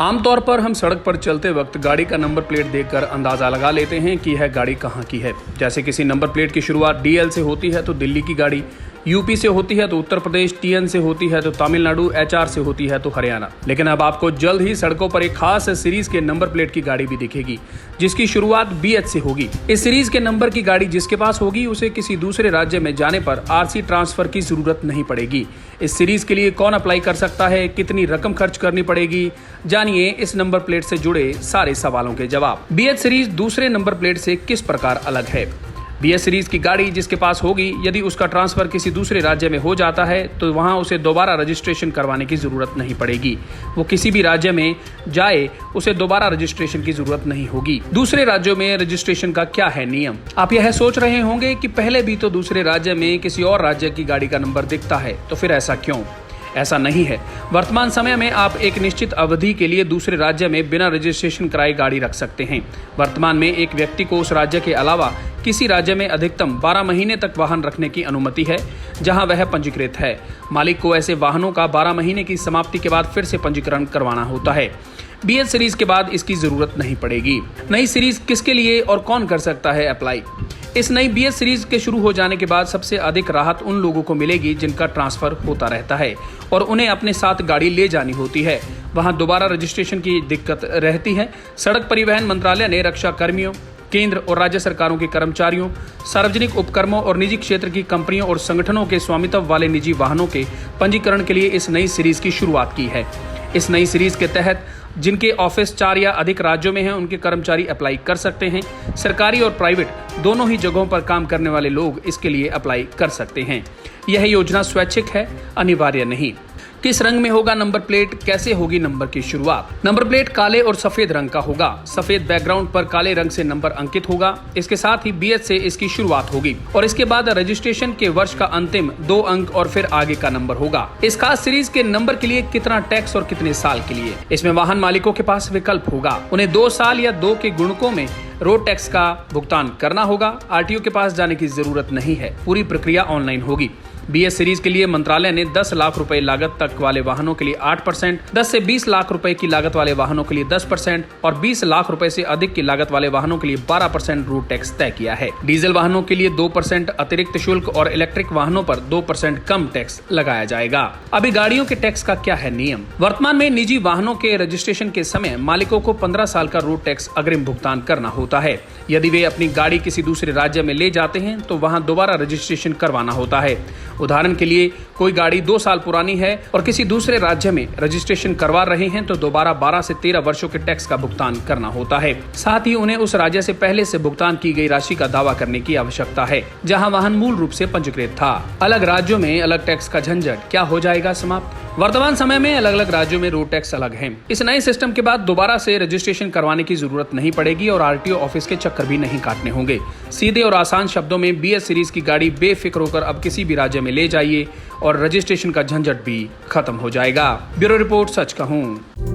आमतौर पर हम सड़क पर चलते वक्त गाड़ी का नंबर प्लेट देखकर अंदाजा लगा लेते हैं कि यह गाड़ी कहाँ की है। जैसे किसी नंबर प्लेट की शुरुआत DL से होती है तो दिल्ली की गाड़ी, यूपी से होती है तो उत्तर प्रदेश, TN से होती है तो तमिलनाडु, HR से होती है तो हरियाणा। लेकिन अब आपको जल्द ही सड़कों पर एक खास सीरीज के नंबर प्लेट की गाड़ी भी दिखेगी जिसकी शुरुआत BH से होगी। इस सीरीज के नंबर की गाड़ी जिसके पास होगी उसे किसी दूसरे राज्य में जाने पर RC ट्रांसफर की जरूरत नहीं पड़ेगी। इस सीरीज के लिए कौन अप्लाई कर सकता है, कितनी रकम खर्च करनी पड़ेगी, जानिए इस नंबर प्लेट से जुड़े सारे सवालों के जवाब। BH सीरीज दूसरे नंबर प्लेट से किस प्रकार अलग है? BH सीरीज की गाड़ी जिसके पास होगी, यदि उसका ट्रांसफर किसी दूसरे राज्य में हो जाता है तो वहां उसे दोबारा रजिस्ट्रेशन करवाने की जरूरत नहीं पड़ेगी। वो किसी भी राज्य में जाए उसे दोबारा रजिस्ट्रेशन की जरूरत नहीं होगी। दूसरे राज्यों में रजिस्ट्रेशन का क्या है नियम? आप यह सोच रहे होंगे कि पहले भी तो दूसरे राज्य में किसी और राज्य की गाड़ी का नंबर दिखता है, तो फिर ऐसा क्यों? ऐसा नहीं है। वर्तमान समय में आप एक निश्चित अवधि के लिए दूसरे राज्य में बिना रजिस्ट्रेशन कराए गाड़ी रख सकते हैं। वर्तमान में एक व्यक्ति को उस राज्य के अलावा किसी राज्य में अधिकतम 12 महीने तक वाहन रखने की अनुमति है जहां वह पंजीकृत है। मालिक को ऐसे वाहनों का 12 महीने की समाप्ति के बाद फिर से पंजीकरण करवाना होता है। BH सीरीज के बाद इसकी जरूरत नहीं पड़ेगी। नई सीरीज किसके लिए और कौन कर सकता है अप्लाई? इस नई BH सीरीज के शुरू हो जाने के बाद सबसे अधिक राहत उन लोगों को मिलेगी जिनका ट्रांसफर होता रहता है और उन्हें अपने साथ गाड़ी ले जानी होती है। वहां दोबारा रजिस्ट्रेशन की दिक्कत रहती है। सड़क परिवहन मंत्रालय ने रक्षा कर्मियों, केंद्र और राज्य सरकारों के कर्मचारियों, सार्वजनिक उपक्रमों और निजी क्षेत्र की कंपनियों और संगठनों के स्वामित्व वाले निजी वाहनों के पंजीकरण के लिए इस नई सीरीज की शुरुआत की है। इस नई सीरीज के तहत जिनके ऑफिस 4 या अधिक राज्यों में हैं, उनके कर्मचारी अप्लाई कर सकते हैं। सरकारी और प्राइवेट दोनों ही जगहों पर काम करने वाले लोग इसके लिए अप्लाई कर सकते हैं। यह योजना स्वैच्छिक है, अनिवार्य नहीं। किस रंग में होगा नंबर प्लेट? कैसे होगी नंबर की शुरुआत? नंबर प्लेट काले और सफेद रंग का होगा। सफेद बैकग्राउंड पर काले रंग से नंबर अंकित होगा। इसके साथ ही BH से इसकी शुरुआत होगी और इसके बाद रजिस्ट्रेशन के वर्ष का अंतिम 2 अंक और फिर आगे का नंबर होगा। इस खास सीरीज के नंबर के लिए कितना टैक्स और कितने साल के लिए? इसमें वाहन मालिकों के पास विकल्प होगा। उन्हें 2 साल या 2 के गुणकों में रोड टैक्स का भुगतान करना होगा। RTO के पास जाने की जरूरत नहीं है। पूरी प्रक्रिया ऑनलाइन होगी। BH सीरीज के लिए मंत्रालय ने 10 लाख रुपए लागत तक वाले वाहनों के लिए 8%, 10 से 20 लाख रुपए की लागत वाले वाहनों के लिए 10% और 20 लाख रुपए से अधिक की लागत वाले वाहनों के लिए 12% रोड टैक्स तय किया है। डीजल वाहनों के लिए 2% अतिरिक्त शुल्क और इलेक्ट्रिक वाहनों पर 2% कम टैक्स लगाया जाएगा। अभी गाड़ियों के टैक्स का क्या है नियम? वर्तमान में निजी वाहनों के रजिस्ट्रेशन के समय मालिकों को 15 साल का रोड टैक्स अग्रिम भुगतान करना होता है। यदि वे अपनी गाड़ी किसी दूसरे राज्य में ले जाते हैं तो वहां दोबारा रजिस्ट्रेशन करवाना होता है। उदाहरण के लिए कोई गाड़ी 2 साल पुरानी है और किसी दूसरे राज्य में रजिस्ट्रेशन करवा रहे हैं तो दोबारा 12 से 13 वर्षों के टैक्स का भुगतान करना होता है। साथ ही उन्हें उस राज्य से पहले से भुगतान की गई राशि का दावा करने की आवश्यकता है जहां वाहन मूल रूप से पंजीकृत था। अलग राज्यों में अलग टैक्स का झंझट क्या हो जाएगा समाप्त? वर्तमान समय में अलग अलग राज्यों में रोड टैक्स अलग हैं। इस नए सिस्टम के बाद दोबारा से रजिस्ट्रेशन करवाने की जरूरत नहीं पड़ेगी और RTO ऑफिस के चक्कर भी नहीं काटने होंगे। सीधे और आसान शब्दों में BH सीरीज की गाड़ी बेफिक्र होकर अब किसी भी राज्य में ले जाइए और रजिस्ट्रेशन का झंझट भी खत्म हो जाएगा। ब्यूरो रिपोर्ट, सच कहूं।